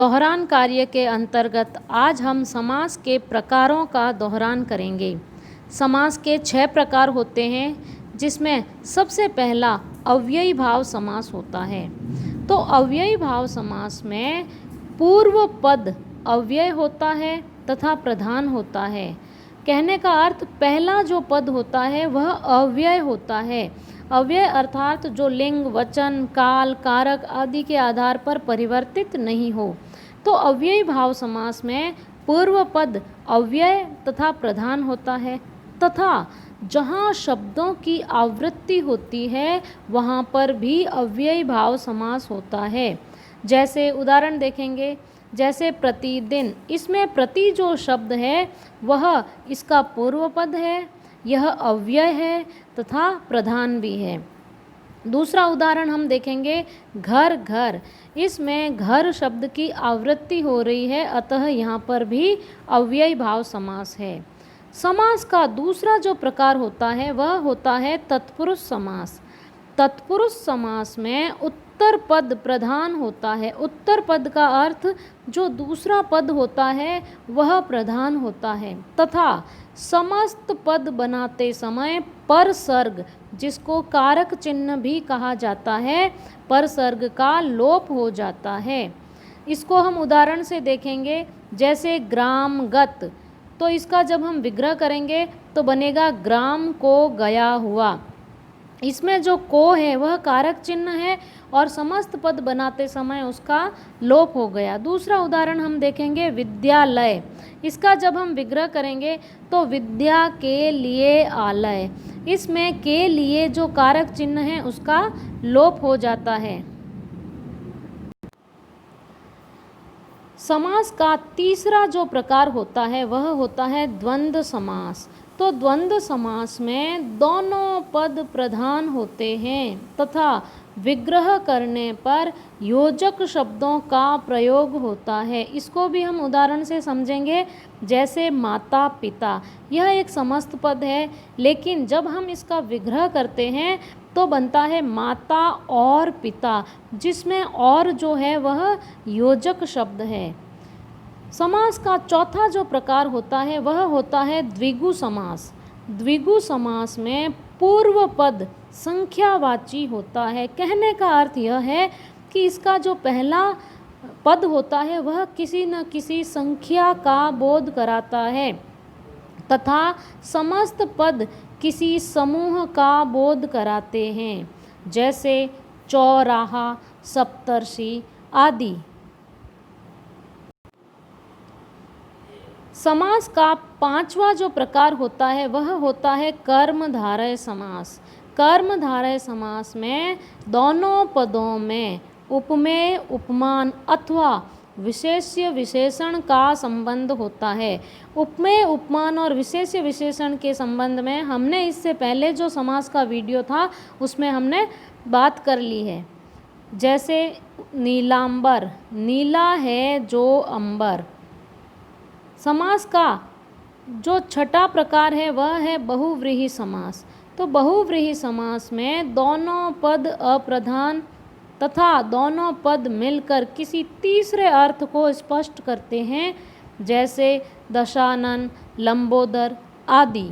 दोहरान कार्य के अंतर्गत आज हम समास के प्रकारों का दोहरान करेंगे। समास के 6 प्रकार होते हैं, जिसमें सबसे पहला अव्ययी भाव समास होता है। तो अव्ययी भाव समास में पूर्व पद अव्यय होता है तथा प्रधान होता है। कहने का अर्थ पहला जो पद होता है वह अव्यय होता है। अव्यय अर्थात जो लिंग, वचन, काल, कारक आदि के आधार पर परिवर्तित नहीं हो। तो अव्ययी भाव समास में पूर्व पद अव्यय तथा प्रधान होता है तथा जहाँ शब्दों की आवृत्ति होती है वहाँ पर भी अव्ययी भाव समास होता है। जैसे उदाहरण देखेंगे, जैसे प्रतिदिन, इसमें प्रति जो शब्द है वह इसका पूर्व पद है, यह अव्यय है तथा प्रधान भी है। दूसरा उदाहरण हम देखेंगे, घर घर, इसमें घर शब्द की आवृत्ति हो रही है, अतः यहाँ पर भी अव्ययी भाव समास है। समास का दूसरा जो प्रकार होता है वह होता है तत्पुरुष समास। तत्पुरुष समास में उत्तर पद प्रधान होता है। उत्तर पद का अर्थ जो दूसरा पद होता है वह प्रधान होता है तथा समस्त पद बनाते समय परसर्ग, जिसको कारक चिन्ह भी कहा जाता है, परसर्ग का लोप हो जाता है। इसको हम उदाहरण से देखेंगे, जैसे ग्रामगत, तो इसका जब हम विग्रह करेंगे तो बनेगा ग्राम को गया हुआ। इसमें जो को है वह कारक चिन्ह है और समस्त पद बनाते समय उसका लोप हो गया। दूसरा उदाहरण हम देखेंगे विद्यालय, इसका जब हम विग्रह करेंगे तो विद्या के लिए आलय, इसमें के लिए जो कारक चिन्ह है उसका लोप हो जाता है। समास का तीसरा जो प्रकार होता है वह होता है द्वंद्व समास। तो द्वंद्व समास में दोनों पद प्रधान होते हैं तथा विग्रह करने पर योजक शब्दों का प्रयोग होता है। इसको भी हम उदाहरण से समझेंगे, जैसे माता पिता, यह एक समस्त पद है, लेकिन जब हम इसका विग्रह करते हैं तो बनता है माता और पिता, जिसमें और जो है वह योजक शब्द है। समास का चौथा जो प्रकार होता है वह होता है द्विगु समास। द्विगु समास में पूर्व पद संख्यावाची होता है। कहने का अर्थ यह है कि इसका जो पहला पद होता है वह किसी न किसी संख्या का बोध कराता है तथा समस्त पद किसी समूह का बोध कराते हैं, जैसे चौराहा, सप्तर्षि आदि। समास का पांचवा जो प्रकार होता है वह होता है कर्मधारय समास। कर्मधारय समास में दोनों पदों में उपमेय, उपमान अथवा विशेष्य विशेषण का संबंध होता है। उपमेय, उपमान और विशेष्य विशेषण के संबंध में हमने इससे पहले जो समास का वीडियो था उसमें हमने बात कर ली है। जैसे नीलांबर, नीला है जो अंबर। समास का जो छठा प्रकार है वह है बहुव्रीहि समास। तो बहुव्रीहि समास में दोनों पद अप्रधान तथा दोनों पद मिलकर किसी तीसरे अर्थ को स्पष्ट करते हैं, जैसे दशानन, लंबोदर आदि।